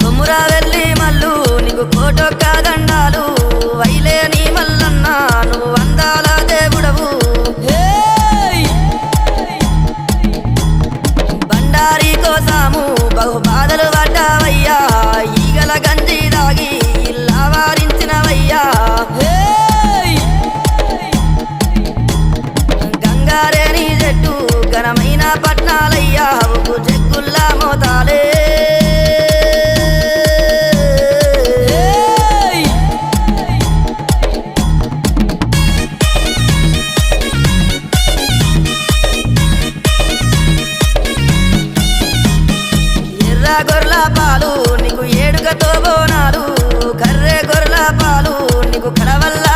కొమురా వెళ్ళి మల్లు నీకు కోటొక్క దండాలు వైలే నీ మల్లన్న నువ్వు అందాల దేవుడవు బండారి కోసాము బహు బాధలు పడ్డావయ్యా ఈగల గంజి దాగి ఇల్లా వారించినవయ్యా గంగారేని చెట్టు ఘనమైన పట్నాలయ్యా ఉప్పు చెక్కుల్లా మోతాలే గొర్రెల పాలు నీకు ఏడుగతో బోనాలు కర్రె గొర్రెల పాలు నీకు కడవల్ల